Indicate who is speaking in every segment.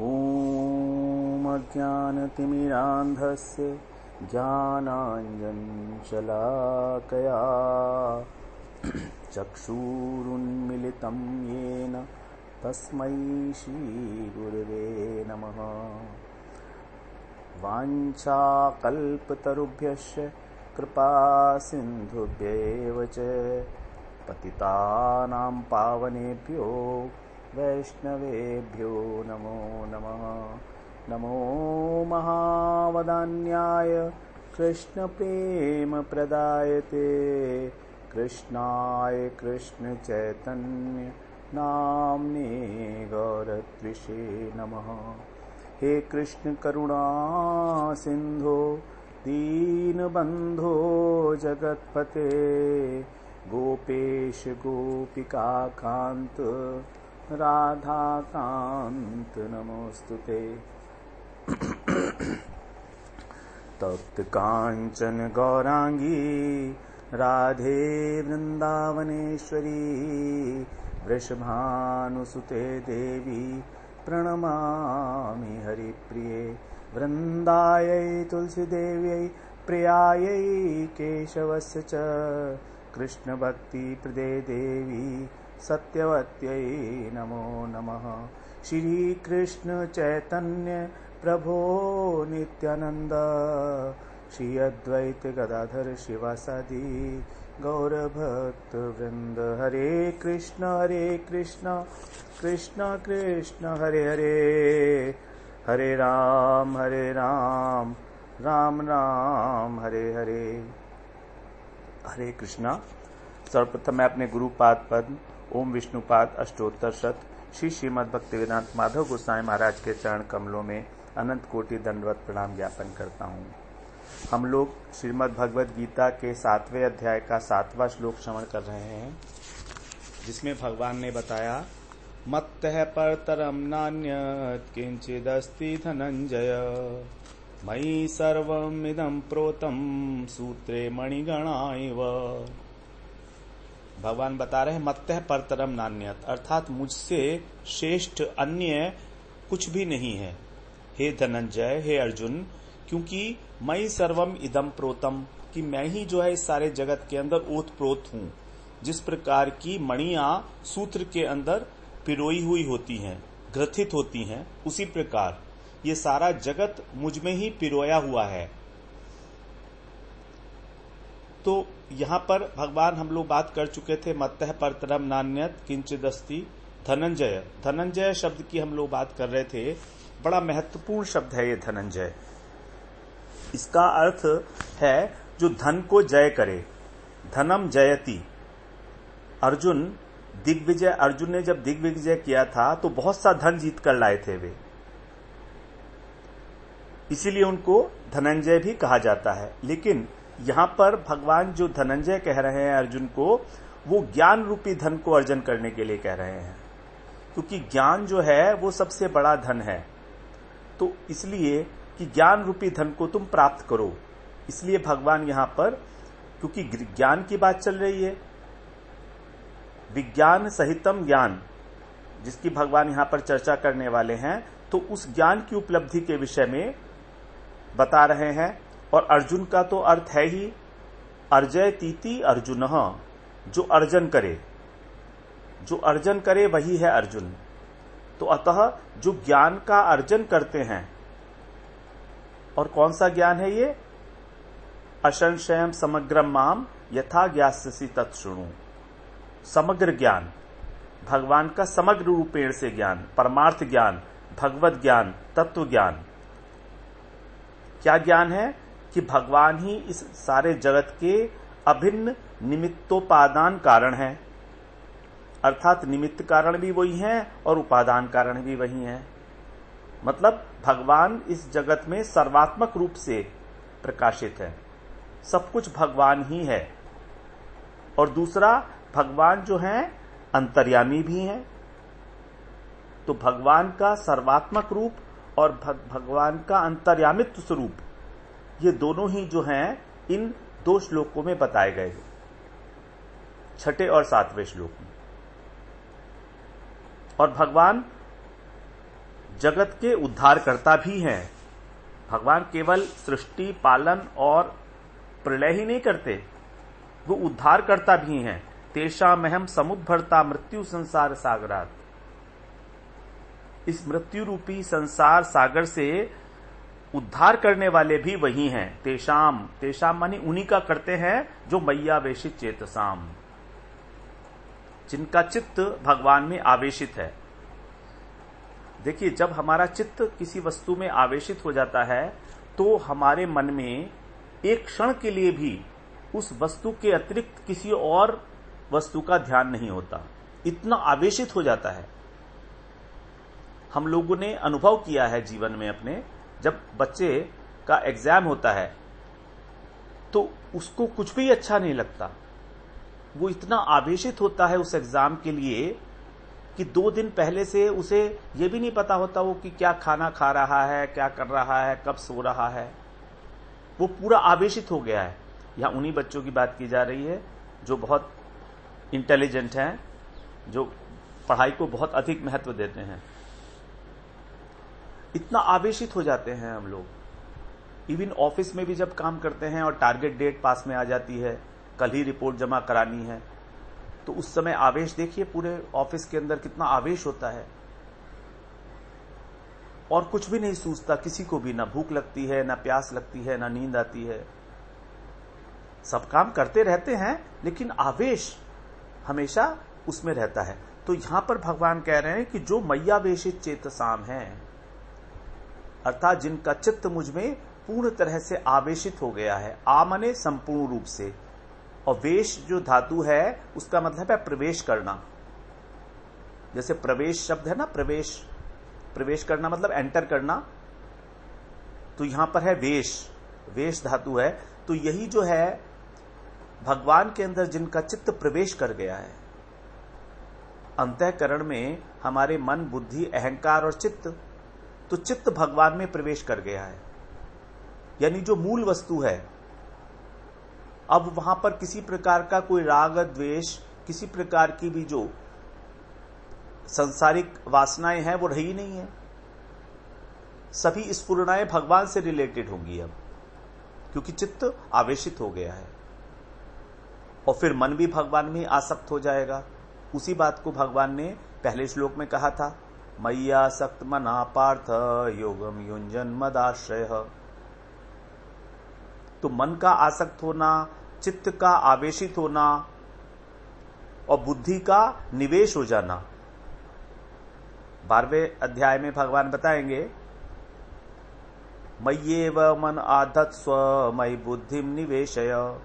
Speaker 1: ॐ अज्ञानतिमिरान्धस्य ज्ञानाञ्जनशलाकया चक्षुरुन्मिलितं येन तस्मै श्रीगुरवे नमः। वाञ्छाकल्पतरुभ्यश्च कृपासिन्धुभ्येव च पतितानां पावनेभ्यो वैष्णवेभ्यो नमो नमः। नमो महावदान्याय कृष्णप्रेमप्रदायते कृष्णाय कृष्णचैतन्य नाम्ने गौरत्विषे नमः। हे कृष्ण करुणा सिंधो दीनबंधो जगत्पते गोपेश गोपिकाकांत राधाकांत नमोस्तुते। तप्त कांचन गौरांगी राधे वृंदावनेश्वरी वृषभानुसुते देवी प्रणमामि हरिप्रिये। वृंदायै तुलसीदेव्यै प्रियायै केशवस्य च कृष्णभक्तिप्रदे देवी सत्यवत्यै नमो नमः। श्री कृष्ण चैतन्य प्रभो नित्यानंद श्री अद्वैत गदाधर शिवासादि गौरभक्त वृंद। हरे कृष्ण कृष्ण कृष्ण हरे हरे, हरे राम राम राम हरे हरे। हरे कृष्णा। सर्वप्रथम मैं अपने गुरुपाद पद्म ओम विष्णुपाद अष्टोत्तर शत श्री श्रीमद् भक्तिवेदांत माधव गोसाई महाराज के चरण कमलों में अनंत कोटि दंडवत प्रणाम ज्ञापन करता हूँ। हम लोग श्रीमद् भगवद गीता के 7वें अध्याय का 7वां श्लोक श्रवण कर रहे हैं, जिसमें भगवान ने बताया मत्तः परतरम नान्यत् किंचिदस्ति धनंजय मयि सर्वमिदं प्रोतं सूत्रे मणिगणा इव। भगवान बता रहे हैं मत्तः परतरम नान्यत्, अर्थात मुझसे श्रेष्ठ अन्य कुछ भी नहीं है हे धनंजय, हे अर्जुन, क्योंकि मयि सर्वम इदम प्रोतम, कि मैं ही जो है इस सारे जगत के अंदर ओतप्रोत हूं। जिस प्रकार की मणियां सूत्र के अंदर पिरोई हुई होती हैं, ग्रथित होती हैं, उसी प्रकार ये सारा जगत मुझ में ही पिरोया हुआ है। तो यहां पर भगवान हम लोग बात कर चुके थे मत्तः परतरम नान्यत् किंचिदस्ति धनंजय। धनंजय शब्द की हम लोग बात कर रहे थे। बड़ा महत्वपूर्ण शब्द है ये धनंजय। इसका अर्थ है जो धन को जय करे, धनम जयति। अर्जुन ने जब दिग्विजय किया था तो बहुत सा धन जीत कर लाए थे वे, इसीलिए उनको धनंजय भी कहा जाता है। लेकिन यहां पर भगवान जो धनंजय कह रहे हैं अर्जुन को, वो ज्ञान रूपी धन को अर्जन करने के लिए कह रहे हैं, क्योंकि ज्ञान जो है वो सबसे बड़ा धन है। तो इसलिए कि ज्ञान रूपी धन को तुम प्राप्त करो, इसलिए भगवान यहां पर, क्योंकि ज्ञान की बात चल रही है, विज्ञान सहितम ज्ञान जिसकी भगवान यहां पर चर्चा करने वाले हैं, तो उस ज्ञान की उपलब्धि के विषय में बता रहे हैं। और अर्जुन का तो अर्थ है ही अर्जयतीति अर्जुन, जो अर्जन करे वही है अर्जुन। तो अतः जो ज्ञान का अर्जन करते हैं, और कौन सा ज्ञान है ये? असंशयम समग्रम माम यथा ज्ञास्यसि तत्शृणु। समग्र ज्ञान, भगवान का समग्र रूपेण से ज्ञान, परमार्थ ज्ञान, भगवत ज्ञान, तत्व ज्ञान। क्या ज्ञान है? कि भगवान ही इस सारे जगत के अभिन्न निमित्तोपादान कारण है, अर्थात निमित्त कारण भी वही हैं और उपादान कारण भी वही हैं। मतलब भगवान इस जगत में सर्वात्मक रूप से प्रकाशित है, सब कुछ भगवान ही है। और दूसरा, भगवान जो हैं अंतर्यामी भी हैं। तो भगवान का सर्वात्मक रूप और भगवान का अंतर्यामित्व स्वरूप, ये दोनों ही जो हैं इन 2 श्लोकों में बताए गए, 6 और 7वें श्लोक में। और भगवान जगत के उद्धारकर्ता भी हैं। भगवान केवल सृष्टि, पालन और प्रलय ही नहीं करते, वो उद्धारकर्ता भी हैं। तेषामहं समुद्भर्ता मृत्यु संसार सागरात। इस मृत्यु रूपी संसार सागर से उद्धार करने वाले भी वही हैं। तेषाम, तेषाम मानी उन्हीं का करते हैं जो मय्यावेशित चेतसाम, जिनका चित्त भगवान में आवेशित है। देखिए, जब हमारा चित्त किसी वस्तु में आवेशित हो जाता है तो हमारे मन में एक क्षण के लिए भी उस वस्तु के अतिरिक्त किसी और वस्तु का ध्यान नहीं होता, इतना आवेशित हो जाता है। हम लोगों ने अनुभव किया है जीवन में अपने, जब बच्चे का एग्जाम होता है तो उसको कुछ भी अच्छा नहीं लगता, वो इतना आवेशित होता है उस एग्जाम के लिए कि 2 दिन पहले से उसे ये भी नहीं पता होता वो कि क्या खाना खा रहा है, क्या कर रहा है, कब सो रहा है, वो पूरा आवेशित हो गया है। यहां उन्हीं बच्चों की बात की जा रही है जो बहुत इंटेलिजेंट हैं, जो पढ़ाई को बहुत अधिक महत्व देते हैं। इतना आवेशित हो जाते हैं हम लोग। इवन ऑफिस में भी जब काम करते हैं और टारगेट डेट पास में आ जाती है, कल ही रिपोर्ट जमा करानी है, तो उस समय आवेश देखिए पूरे ऑफिस के अंदर कितना आवेश होता है और कुछ भी नहीं सूझता किसी को भी, ना भूख लगती है, ना प्यास लगती है, ना नींद आती है। सब काम करते रहते हैं लेकिन आवेश हमेशा उसमें रहता है। तो यहां पर भगवान कह रहे हैं कि जो मय्यावेशित चेतसाम है, अर्थात जिनका चित्त मुझ में पूर्ण तरह से आवेशित हो गया है। आ माने संपूर्ण रूप से, और वेश जो धातु है उसका मतलब है प्रवेश करना। जैसे प्रवेश शब्द है ना, प्रवेश, प्रवेश करना मतलब एंटर करना, तो यहां पर है वेश, वेश धातु है। तो यही जो है भगवान के अंदर जिनका चित्त प्रवेश कर गया है, अंतःकरण में हमारे मन, बुद्धि, अहंकार और चित्त, तो चित्त भगवान में प्रवेश कर गया है, यानी जो मूल वस्तु है। अब वहां पर किसी प्रकार का कोई राग, द्वेष, किसी प्रकार की भी जो सांसारिक वासनाएं हैं वो रही नहीं है। सभी स्फुरणाएं भगवान से रिलेटेड होंगी अब, क्योंकि चित्त आवेशित हो गया है। और फिर मन भी भगवान में आसक्त हो जाएगा। उसी बात को भगवान ने पहले श्लोक में कहा था, मय्यासक्त मना पार्थ योगम युञ्जन मदाश्रय। तो मन का आसक्त होना, चित्त का आवेशित होना और बुद्धि का निवेश हो जाना, 12वें अध्याय में भगवान बताएंगे, मय्येव मन आधत्स्व मयि बुद्धिम निवेशय।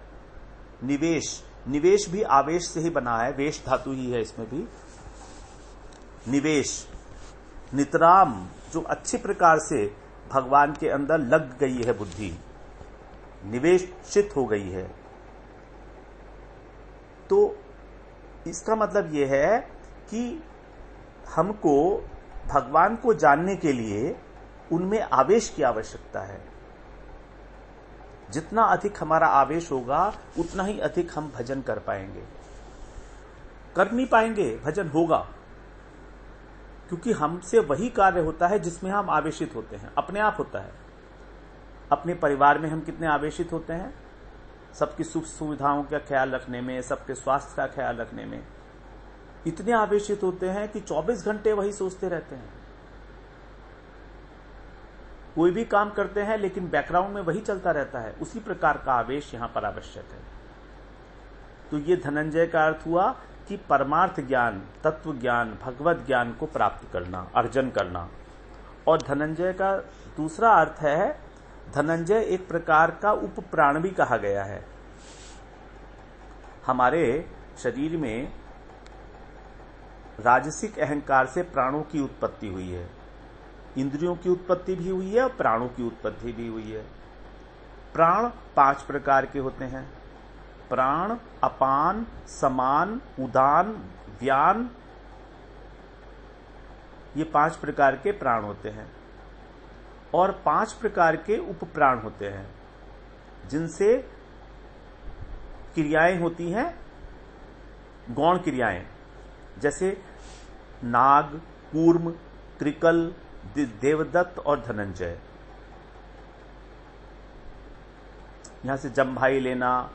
Speaker 1: निवेश, निवेश भी आवेश से ही बना है, वेश धातु ही है इसमें भी। निवेश, नितराम, जो अच्छी प्रकार से भगवान के अंदर लग गई है बुद्धि, निवेशित हो गई है। तो इसका मतलब यह है कि हमको भगवान को जानने के लिए उनमें आवेश की आवश्यकता है। जितना अधिक हमारा आवेश होगा उतना ही अधिक हम भजन कर पाएंगे। कर नहीं पाएंगे, भजन होगा, क्योंकि हमसे वही कार्य होता है जिसमें हम आवेशित होते हैं, अपने आप होता है। अपने परिवार में हम कितने आवेशित होते हैं, सबकी सुख सुविधाओं का ख्याल रखने में, सबके स्वास्थ्य का ख्याल रखने में इतने आवेशित होते हैं कि 24 घंटे वही सोचते रहते हैं। कोई भी काम करते हैं लेकिन बैकग्राउंड में वही चलता रहता है। उसी प्रकार का आवेश यहां पर आवश्यक है। तो ये धनंजय का अर्थ हुआ कि परमार्थ ज्ञान, तत्व ज्ञान, भगवत ज्ञान को प्राप्त करना, अर्जन करना। और धनंजय का दूसरा अर्थ है, धनंजय एक प्रकार का उपप्राण भी कहा गया है। हमारे शरीर में राजसिक अहंकार से प्राणों की उत्पत्ति हुई है, इंद्रियों की उत्पत्ति भी हुई है और प्राणों की उत्पत्ति भी हुई है। प्राण 5 प्रकार के होते हैं, प्राण, अपान, समान, उदान, व्यान, ये 5 प्रकार के प्राण होते हैं। और 5 प्रकार के उपप्राण होते हैं जिनसे क्रियाएं होती हैं, गौण क्रियाएं, जैसे नाग, कूर्म, कृकल, देवदत्त और धनंजय। यहां से जम्भाई लेना,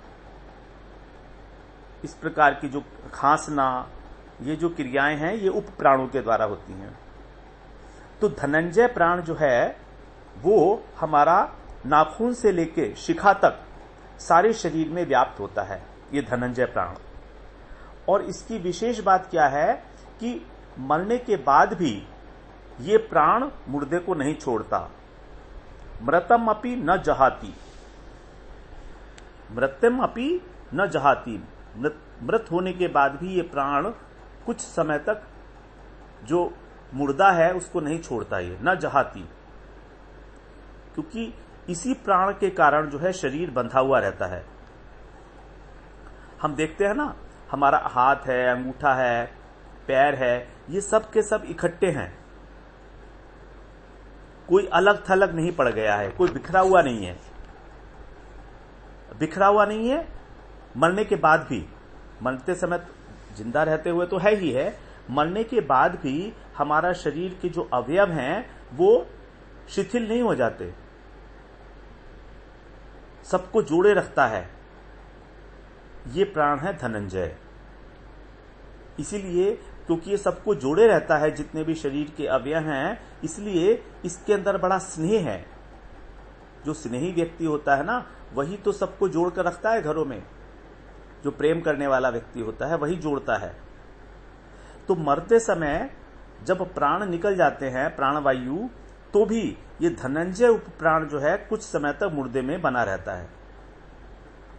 Speaker 1: इस प्रकार की जो खांसना, ये जो क्रियाएं हैं ये उप प्राणों के द्वारा होती हैं। तो धनंजय प्राण जो है वो हमारा नाखून से लेके शिखा तक सारे शरीर में व्याप्त होता है, ये धनंजय प्राण। और इसकी विशेष बात क्या है कि मरने के बाद भी ये प्राण मुर्दे को नहीं छोड़ता। मृतम अपि न जहाती, मृत्यम अपि न जहाती, मृत होने के बाद भी ये प्राण कुछ समय तक जो मुर्दा है उसको नहीं छोड़ता, ये न जहाती, क्योंकि इसी प्राण के कारण जो है शरीर बंधा हुआ रहता है। हम देखते हैं ना, हमारा हाथ है, अंगूठा है, पैर है, ये सब के सब इकट्ठे हैं, कोई अलग थलग नहीं पड़ गया है, कोई बिखरा हुआ नहीं है। बिखरा हुआ नहीं है मरने के बाद भी, मरते समय जिंदा रहते हुए तो है ही है, मरने के बाद भी हमारा शरीर के जो अवयव हैं वो शिथिल नहीं हो जाते, सबको जोड़े रखता है। ये प्राण है धनंजय। इसीलिए क्योंकि ये सबको जोड़े रहता है, जितने भी शरीर के अवयव हैं, इसलिए इसके अंदर बड़ा स्नेह है। जो स्नेही व्यक्ति होता है ना, वही तो सबको जोड़कर रखता है घरों में। जो प्रेम करने वाला व्यक्ति होता है वही जोड़ता है। तो मरते समय जब प्राण निकल जाते हैं, प्राणवायु, तो भी ये धनंजय उप प्राण जो है कुछ समय तक मुर्दे में बना रहता है।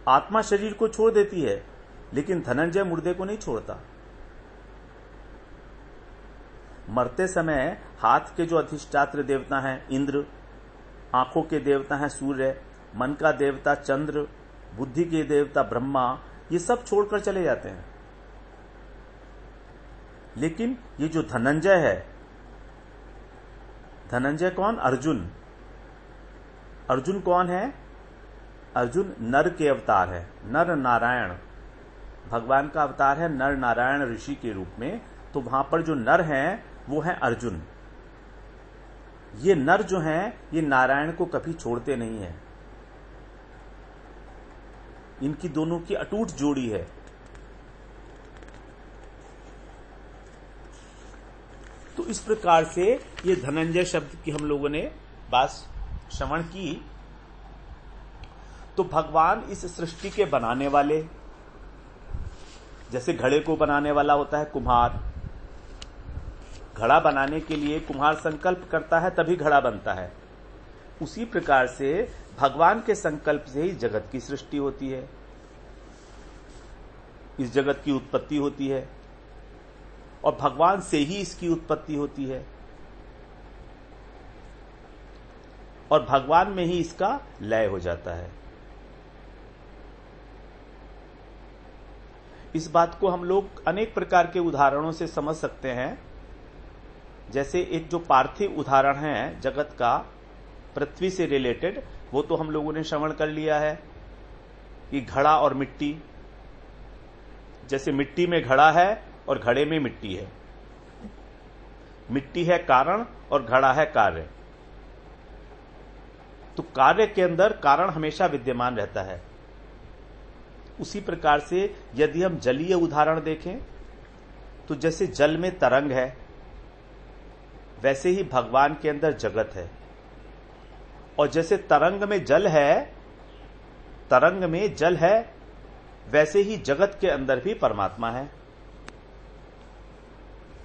Speaker 1: आत्मा शरीर को छोड़ देती है, लेकिन धनंजय मुर्दे को नहीं छोड़ता। मरते समय हाथ के जो अधिष्ठात्र देवता हैं इंद्र, आंखों के देवता हैं सूर्य, मन का देवता चंद्र, बुद्धि के देवता ब्रह्मा, ये सब छोड़कर चले जाते हैं। लेकिन ये जो धनंजय है, धनंजय कौन? अर्जुन। अर्जुन कौन है? अर्जुन नर के अवतार है, नर नारायण, भगवान का अवतार है नर नारायण ऋषि के रूप में। तो वहां पर जो नर हैं वो है अर्जुन। ये नर जो हैं ये नारायण को कभी छोड़ते नहीं है, इनकी दोनों की अटूट जोड़ी है। तो इस प्रकार से ये धनंजय शब्द की हम लोगों ने बात श्रवण की। तो भगवान इस सृष्टि के बनाने वाले, जैसे घड़े को बनाने वाला होता है कुम्हार, घड़ा बनाने के लिए कुम्हार संकल्प करता है तभी घड़ा बनता है, उसी प्रकार से भगवान के संकल्प से ही जगत की सृष्टि होती है, इस जगत की उत्पत्ति होती है, और भगवान से ही इसकी उत्पत्ति होती है, और भगवान में ही इसका लय हो जाता है। इस बात को हम लोग अनेक प्रकार के उदाहरणों से समझ सकते हैं। जैसे एक जो पार्थिव उदाहरण है जगत का, पृथ्वी से रिलेटेड, वो तो हम लोगों ने श्रवण कर लिया है कि घड़ा और मिट्टी, जैसे मिट्टी में घड़ा है और घड़े में मिट्टी है, मिट्टी है कारण और घड़ा है कार्य। तो कार्य के अंदर कारण हमेशा विद्यमान रहता है। उसी प्रकार से यदि हम जलीय उदाहरण देखें तो जैसे जल में तरंग है, वैसे ही भगवान के अंदर जगत है। और जैसे तरंग में जल है, तरंग में जल है, वैसे ही जगत के अंदर भी परमात्मा है।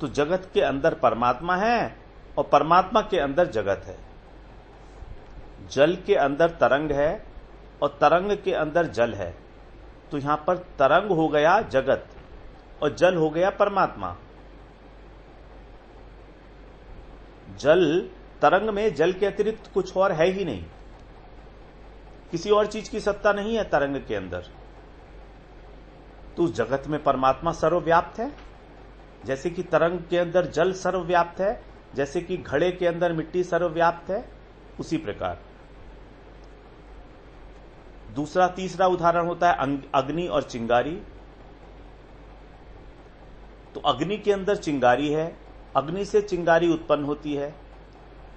Speaker 1: तो जगत के अंदर परमात्मा है और परमात्मा के अंदर जगत है। जल के अंदर तरंग है और तरंग के अंदर जल है। तो यहां पर तरंग हो गया जगत और जल हो गया परमात्मा। जल, तरंग में जल के अतिरिक्त कुछ और है ही नहीं, किसी और चीज की सत्ता नहीं है तरंग के अंदर। तो उस जगत में परमात्मा सर्वव्याप्त है। जैसे कि तरंग के अंदर जल सर्वव्याप्त है, जैसे कि घड़े के अंदर मिट्टी सर्वव्याप्त है, उसी प्रकार दूसरा तीसरा उदाहरण होता है अग्नि और चिंगारी। तो अग्नि के अंदर चिंगारी है, अग्नि से चिंगारी उत्पन्न होती है,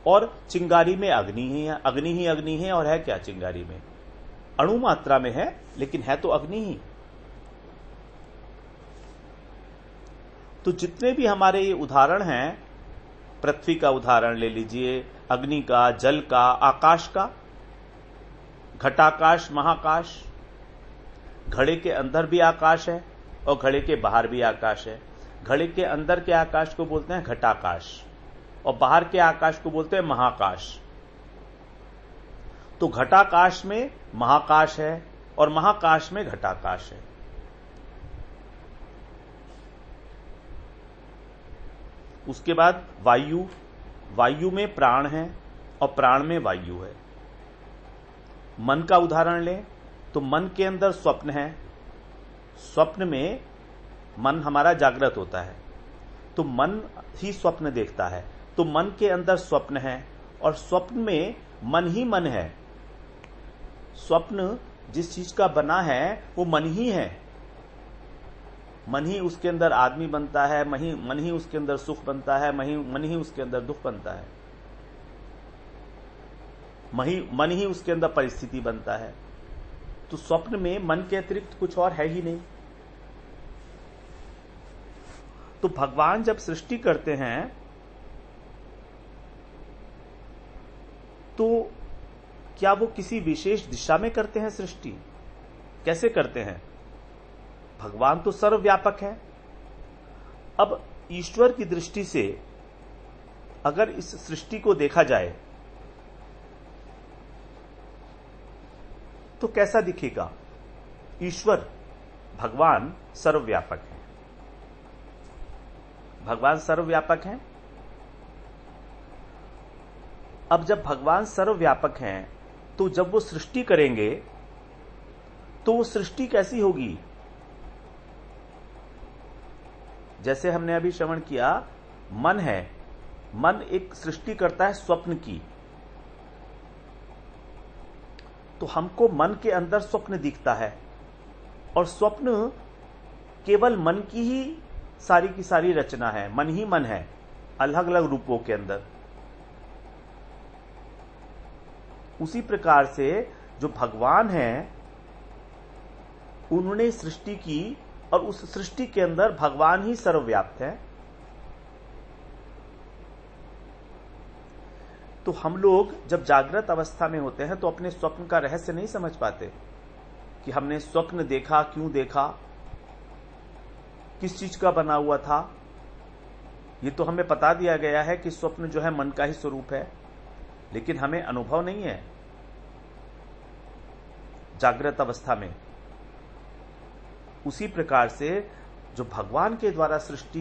Speaker 1: और चिंगारी में अग्नि ही है, अग्नि ही अग्नि है, और है क्या चिंगारी में? अणु मात्रा में है, लेकिन है तो अग्नि ही। तो जितने भी हमारे ये उदाहरण हैं, पृथ्वी का उदाहरण ले लीजिए, अग्नि का, जल का, आकाश का, घटाकाश, महाकाश, घड़े के अंदर भी आकाश है और घड़े के बाहर भी आकाश है। घड़े के अंदर के आकाश को बोलते हैं घटाकाश और बाहर के आकाश को बोलते हैं महाकाश। तो घटाकाश में महाकाश है और महाकाश में घटाकाश है। उसके बाद वायु, वायु में प्राण है और प्राण में वायु है। मन का उदाहरण लें तो मन के अंदर स्वप्न है, स्वप्न में मन हमारा जागृत होता है, तो मन ही स्वप्न देखता है, तो मन के अंदर स्वप्न है और स्वप्न में मन ही मन है। स्वप्न जिस चीज का बना है वो मन ही है, मन ही उसके अंदर आदमी बनता है, मन ही उसके अंदर सुख बनता है, मन ही उसके अंदर दुख बनता है, मन ही उसके अंदर परिस्थिति बनता है। तो स्वप्न में मन के अतिरिक्त कुछ और है ही नहीं। तो भगवान जब सृष्टि करते हैं तो क्या वो किसी विशेष दिशा में करते हैं सृष्टि? कैसे करते हैं? भगवान तो सर्वव्यापक है। अब ईश्वर की दृष्टि से अगर इस सृष्टि को देखा जाए तो कैसा दिखेगा? ईश्वर, भगवान सर्वव्यापक है। भगवान सर्वव्यापक हैं। अब जब भगवान सर्वव्यापक हैं तो जब वो सृष्टि करेंगे तो वो सृष्टि कैसी होगी? जैसे हमने अभी श्रवण किया, मन है, मन एक सृष्टि करता है स्वप्न की, तो हमको मन के अंदर स्वप्न दिखता है और स्वप्न केवल मन की ही सारी की सारी रचना है, मन ही मन है अलग अलग रूपों के अंदर। उसी प्रकार से जो भगवान हैं उन्होंने सृष्टि की और उस सृष्टि के अंदर भगवान ही सर्वव्याप्त है। तो हम लोग जब जागृत अवस्था में होते हैं तो अपने स्वप्न का रहस्य नहीं समझ पाते कि हमने स्वप्न देखा, क्यों देखा, किस चीज का बना हुआ था। ये तो हमें बता दिया गया है कि स्वप्न जो है मन का ही स्वरूप है, लेकिन हमें अनुभव नहीं है जागृत अवस्था में। उसी प्रकार से जो भगवान के द्वारा सृष्टि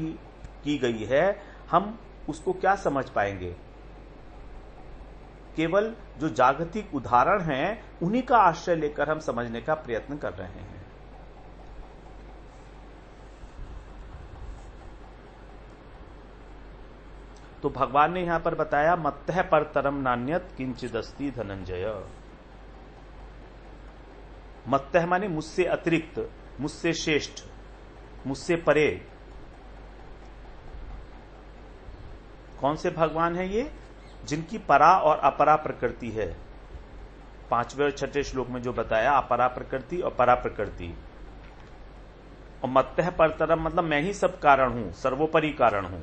Speaker 1: की गई है, हम उसको क्या समझ पाएंगे? केवल जो जागतिक उदाहरण हैं उन्हीं का आश्रय लेकर हम समझने का प्रयत्न कर रहे हैं। तो भगवान ने यहां पर बताया, मत्तः परतरम नान्यत किंचिदस्ति धनंजय। मत्तः माने मुझसे अतिरिक्त, मुझसे श्रेष्ठ, मुझसे परे। कौन से भगवान है ये? जिनकी परा और अपरा प्रकृति है। 5वें और 6ठे श्लोक में जो बताया, अपरा प्रकृति और परा प्रकृति। और मत्तः परतरम मतलब मैं ही सब कारण हूं, सर्वोपरि कारण हूं।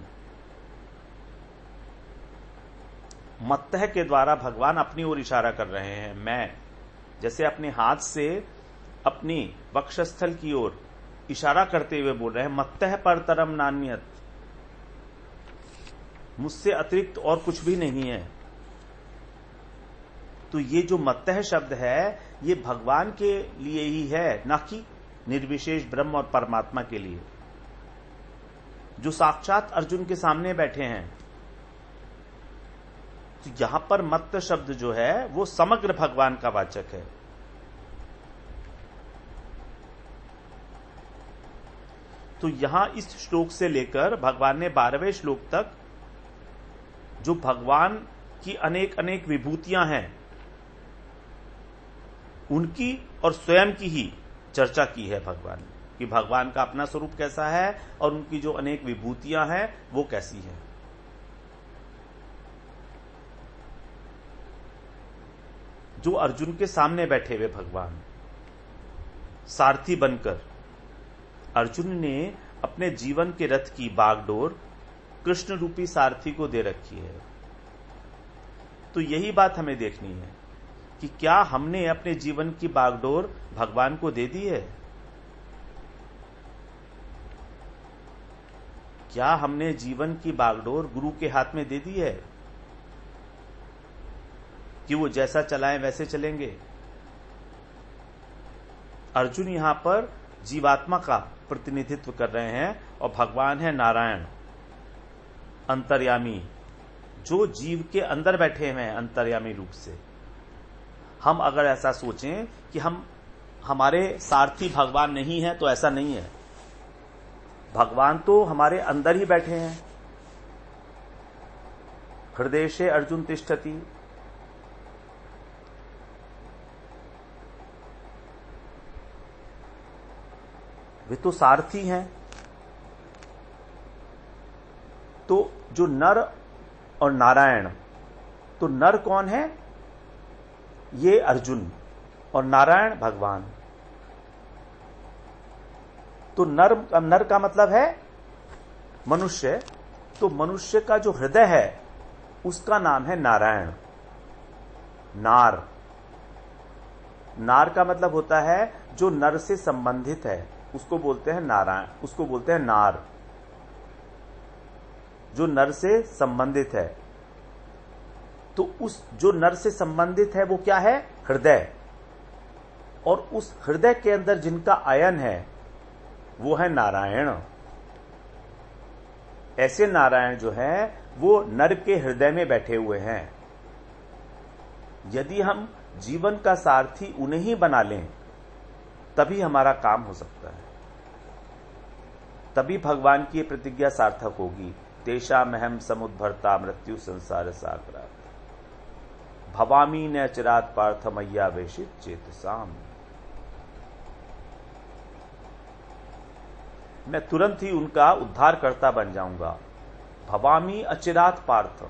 Speaker 1: मत्तः के द्वारा भगवान अपनी ओर इशारा कर रहे हैं। मैं जैसे अपने हाथ से अपनी वक्षस्थल की ओर इशारा करते हुए बोल रहे हैं, मत्तः परतरम नान्यत, मुझसे अतिरिक्त और कुछ भी नहीं है। तो ये जो मत्तः शब्द है ये भगवान के लिए ही है, ना कि निर्विशेष ब्रह्म और परमात्मा के लिए, जो साक्षात अर्जुन के सामने बैठे हैं। तो यहां पर मत्त शब्द जो है वो समग्र भगवान का वाचक है। तो यहां इस श्लोक से लेकर भगवान ने 12वें श्लोक तक जो भगवान की अनेक अनेक विभूतियां हैं उनकी और स्वयं की ही चर्चा की है भगवान, कि भगवान का अपना स्वरूप कैसा है और उनकी जो अनेक विभूतियां हैं वो कैसी हैं। जो अर्जुन के सामने बैठे हुए भगवान सारथी बनकर, अर्जुन ने अपने जीवन के रथ की बागडोर कृष्ण रूपी सारथी को दे रखी है। तो यही बात हमें देखनी है कि क्या हमने अपने जीवन की बागडोर भगवान को दे दी है? क्या हमने जीवन की बागडोर गुरु के हाथ में दे दी है कि वो जैसा चलाएं वैसे चलेंगे? अर्जुन यहां पर जीवात्मा का प्रतिनिधित्व कर रहे हैं और भगवान है नारायण अंतर्यामी, जो जीव के अंदर बैठे हुए हैं अंतर्यामी रूप से। हम अगर ऐसा सोचें कि हमारे सारथी भगवान नहीं है, तो ऐसा नहीं है। भगवान तो हमारे अंदर ही बैठे हैं। हृदयेशे अर्जुन तिष्ठति, वे तो सारथी हैं। तो जो नर और नारायण, तो नर कौन है? ये अर्जुन, और नारायण भगवान। तो नर का मतलब है मनुष्य। तो मनुष्य का जो हृदय है उसका नाम है नारायण। नार का मतलब होता है जो नर से संबंधित है, उसको बोलते हैं नारायण, उसको बोलते हैं नार, जो नर से संबंधित है। तो उस जो नर से संबंधित है वो क्या है? हृदय। और उस हृदय के अंदर जिनका आयन है वो है नारायण। ऐसे नारायण जो है वो नर के हृदय में बैठे हुए हैं। यदि हम जीवन का सारथी उन्हें ही बना लें तभी हमारा काम हो सकता है, तभी भगवान की प्रतिज्ञा सार्थक होगी। तेषामहं समुद्भर्ता मृत्यु संसार सागरात् भवामी न चिरात् पार्थ मय्यावेशित चेतसाम। मैं तुरंत ही उनका उद्धारकर्ता बन जाऊंगा। भवामी अचिरात् पार्थ,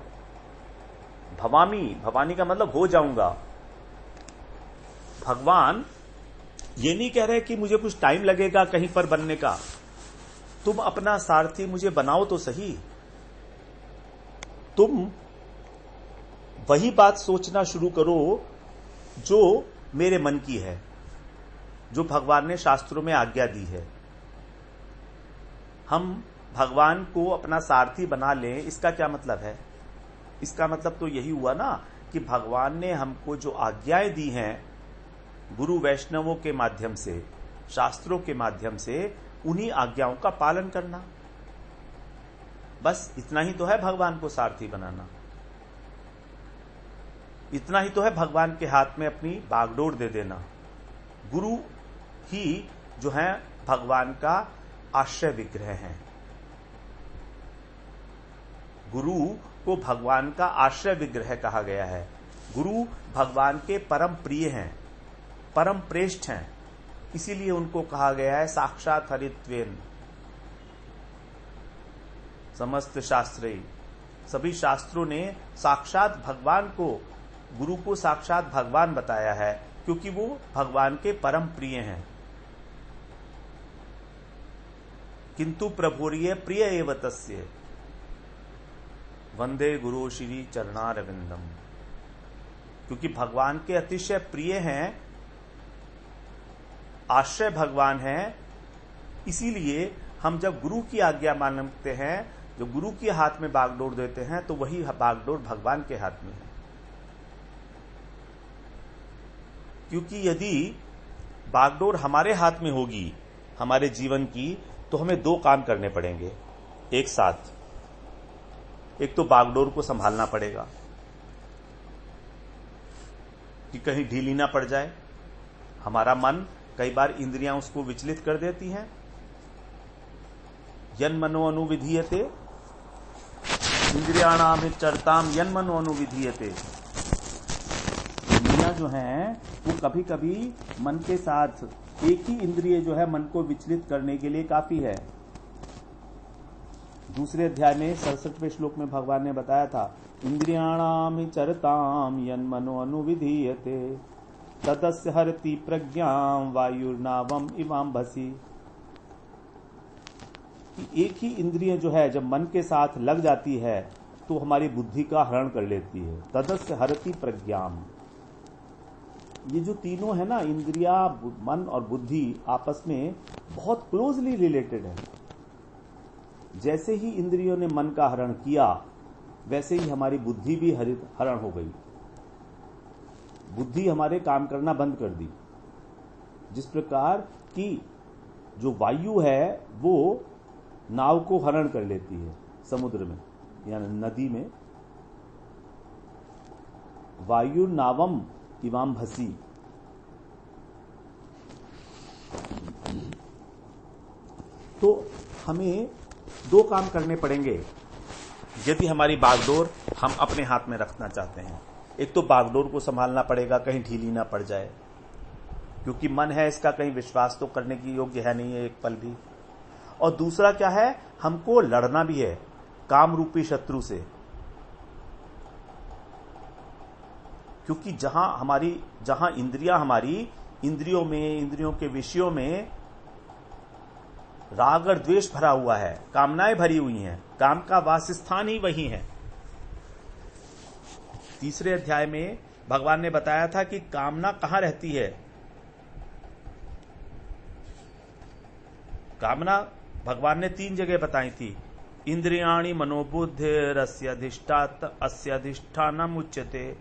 Speaker 1: भवानी का मतलब हो जाऊंगा। भगवान ये नहीं कह रहे कि मुझे कुछ टाइम लगेगा कहीं पर बनने का, तुम अपना सारथी मुझे बनाओ तो सही। तुम वही बात सोचना शुरू करो जो मेरे मन की है, जो भगवान ने शास्त्रों में आज्ञा दी है। हम भगवान को अपना सारथी बना लें, इसका क्या मतलब है? इसका मतलब तो यही हुआ ना कि भगवान ने हमको जो आज्ञाएं दी हैं गुरु वैष्णवों के माध्यम से, शास्त्रों के माध्यम से, उन्हीं आज्ञाओं का पालन करना। बस इतना ही तो है भगवान को सारथी बनाना। इतना ही तो है भगवान के हाथ में अपनी बागडोर दे देना। गुरु ही जो है भगवान का आश्रय विग्रह है। गुरु को भगवान का आश्रय विग्रह कहा गया है। गुरु भगवान के परम प्रिय हैं, परम प्रेष्ठ हैं, इसीलिए उनको कहा गया है साक्षात हरित्वेन समस्त शास्त्रे। सभी शास्त्रों ने साक्षात भगवान को, गुरु को साक्षात भगवान बताया है, क्योंकि वो भगवान के परम प्रिय हैं। किंतु प्रभुर्य प्रिय एव तस्य वंदे गुरु श्री चरणारविंदम। क्योंकि भगवान के अतिशय प्रिय हैं, आश्रय भगवान है, इसीलिए हम जब गुरु की आज्ञा मानते हैं, जो गुरु के हाथ में बागडोर देते हैं, तो वही बागडोर भगवान के हाथ में है। क्योंकि यदि बागडोर हमारे हाथ में होगी हमारे जीवन की, तो हमें दो काम करने पड़ेंगे एक साथ। एक तो बागडोर को संभालना पड़ेगा कि कहीं ढीली ना पड़ जाए। हमारा मन, कई बार इंद्रियां उसको विचलित कर देती हैं। यन्मनो अनुविधीयते इंद्रियाणाम चरताम यन्मनो अनुविधीयते। इंद्रियां जो हैं वो कभी कभी मन के साथ, एक ही इंद्रिय जो है मन को विचलित करने के लिए काफी है। दूसरे अध्याय में 67वें श्लोक में भगवान ने बताया था इंद्रियाणाम चरताम यन्मनो अनुविधीयते तदस्य हरति प्रज्ञाम वायुर्नावम इमाम भसी। एक ही इंद्रिय जो है जब मन के साथ लग जाती है तो हमारी बुद्धि का हरण कर लेती है। तदस्य हरति प्रज्ञाम, ये जो तीनों है ना, इंद्रिया, मन और बुद्धि, आपस में बहुत क्लोजली रिलेटेड है। जैसे ही इंद्रियों ने मन का हरण किया वैसे ही हमारी बुद्धि भी हरण हो गई। बुद्धि हमारे काम करना बंद कर दी। जिस प्रकार कि जो वायु है वो नाव को हरण कर लेती है समुद्र में या नदी में। वायु नावम इमाम भसी, तो हमें दो काम करने पड़ेंगे यदि हमारी बागडोर हम अपने हाथ में रखना चाहते हैं। एक तो बागडोर को संभालना पड़ेगा कहीं ढीली ना पड़ जाए, क्योंकि मन है इसका कहीं विश्वास तो करने की योग्य है नहीं है एक पल भी। और दूसरा क्या है, हमको लड़ना भी है काम रूपी शत्रु से, क्योंकि जहां इंद्रियां हमारी इंद्रियों में, इंद्रियों के विषयों में राग और द्वेष भरा हुआ है, कामनाएं भरी हुई हैं, काम का वासस्थान ही वही है। तीसरे अध्याय में भगवान ने बताया था कि कामना कहां रहती है। कामना भगवान ने 3 जगह बताई थी। इंद्रियाणि मनोबुद्धिरस्य अधिष्ठानम उच्यते।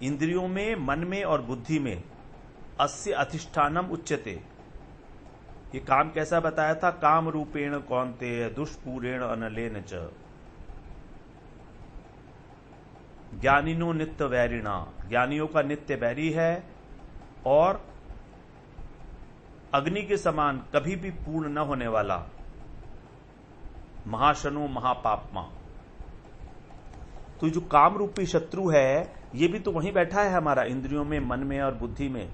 Speaker 1: इंद्रियों में, मन में और बुद्धि में अस्य अधिष्ठानम उच्यते। ये काम कैसा बताया था, काम रूपेण कौन्तेय दुष्पूरेण अनलेन च ज्ञानिनो नित्य वैरिणा। ज्ञानियों का नित्य वैरी है और अग्नि के समान कभी भी पूर्ण न होने वाला महाशनो महापापमा। तो जो काम रूपी शत्रु है ये भी तो वहीं बैठा है हमारा, इंद्रियों में, मन में और बुद्धि में।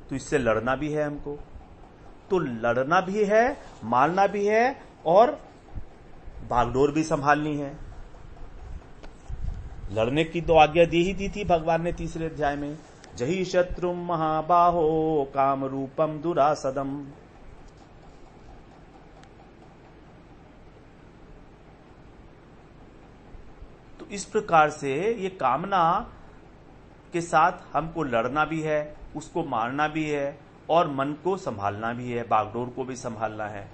Speaker 1: तो इससे लड़ना भी है हमको, तो लड़ना भी है, मारना भी है और बागडोर भी संभालनी है। लड़ने की तो आज्ञा दी थी भगवान ने तीसरे अध्याय में, जही शत्रु महाबाहो काम रूपम दुरासदम। तो इस प्रकार से ये कामना के साथ हमको लड़ना भी है, उसको मारना भी है और मन को संभालना भी है, बागडोर को भी संभालना है।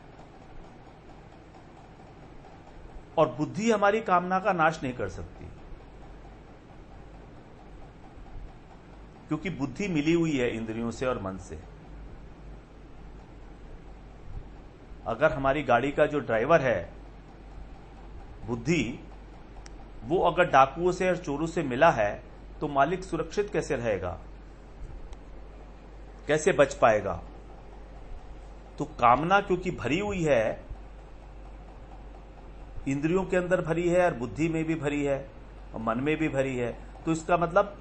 Speaker 1: और बुद्धि हमारी कामना का नाश नहीं कर सकती, क्योंकि बुद्धि मिली हुई है इंद्रियों से और मन से। अगर हमारी गाड़ी का जो ड्राइवर है बुद्धि, वो अगर डाकुओं से और चोरों से मिला है तो मालिक सुरक्षित कैसे रहेगा, कैसे बच पाएगा। तो कामना क्योंकि भरी हुई है, इंद्रियों के अंदर भरी है और बुद्धि में भी भरी है और मन में भी भरी है, तो इसका मतलब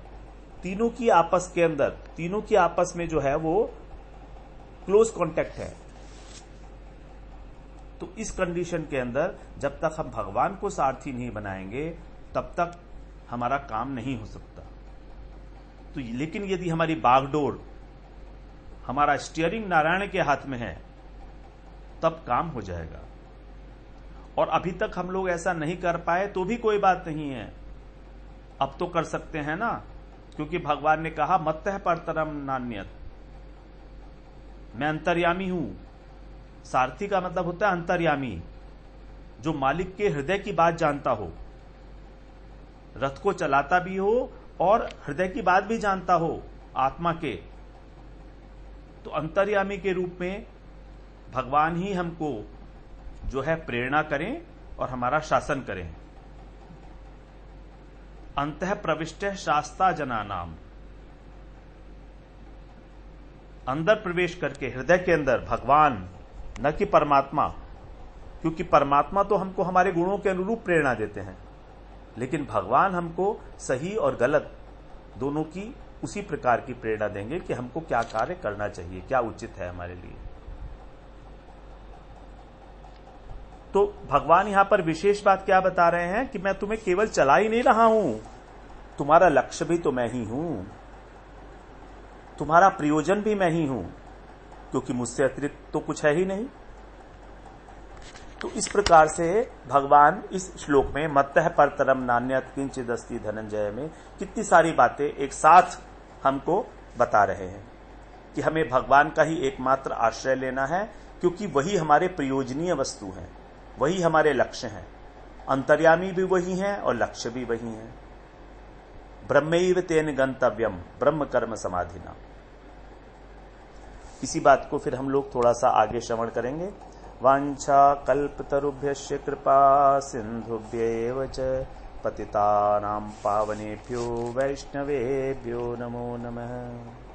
Speaker 1: तीनों की आपस के अंदर, तीनों की आपस में जो है वो क्लोज कांटेक्ट है। तो इस कंडीशन के अंदर जब तक हम भगवान को सारथी नहीं बनाएंगे तब तक हमारा काम नहीं हो सकता। तो लेकिन यदि हमारी बागडोर, हमारा स्टीयरिंग नारायण के हाथ में है तब काम हो जाएगा। और अभी तक हम लोग ऐसा नहीं कर पाए तो भी कोई बात नहीं है, अब तो कर सकते हैं ना, क्योंकि भगवान ने कहा मत्तः परतरम नान्यत, मैं अंतर्यामी हूं। सारथी का मतलब होता है अंतर्यामी, जो मालिक के हृदय की बात जानता हो, रथ को चलाता भी हो और हृदय की बात भी जानता हो आत्मा के। तो अंतर्यामी के रूप में भगवान ही हमको जो है प्रेरणा करें और हमारा शासन करें। अंतः प्रविष्ट शास्ता जनानाम, अंदर प्रवेश करके हृदय के अंदर भगवान, न कि परमात्मा, क्योंकि परमात्मा तो हमको हमारे गुणों के अनुरूप प्रेरणा देते हैं, लेकिन भगवान हमको सही और गलत दोनों की उसी प्रकार की प्रेरणा देंगे कि हमको क्या कार्य करना चाहिए, क्या उचित है हमारे लिए। तो भगवान यहां पर विशेष बात क्या बता रहे हैं कि मैं तुम्हें केवल चला ही नहीं रहा हूं, तुम्हारा लक्ष्य भी तो मैं ही हूं, तुम्हारा प्रयोजन भी मैं ही हूं, क्योंकि मुझसे अतिरिक्त तो कुछ है ही नहीं। तो इस प्रकार से भगवान इस श्लोक में मत्तः परतरम नान्यत् किंचित् अस्ति धनंजय में कितनी सारी बातें एक साथ हमको बता रहे हैं कि हमें भगवान का ही एकमात्र आश्रय लेना है, क्योंकि वही हमारे प्रयोजनीय वस्तु हैं, वही हमारे लक्ष्य हैं। अंतर्यामी भी वही हैं और लक्ष्य भी वही हैं। ब्रह्मैव तेन गंतव्यम ब्रह्म कर्म समाधिना। इसी बात को फिर हम लोग थोड़ा सा आगे श्रवण करेंगे। वांछा कल्पतरुभ्यश्च कृपा सिंधुभ्यैव च पतितानां पावनेभ्यो वैष्णवेभ्यो नमो नमः।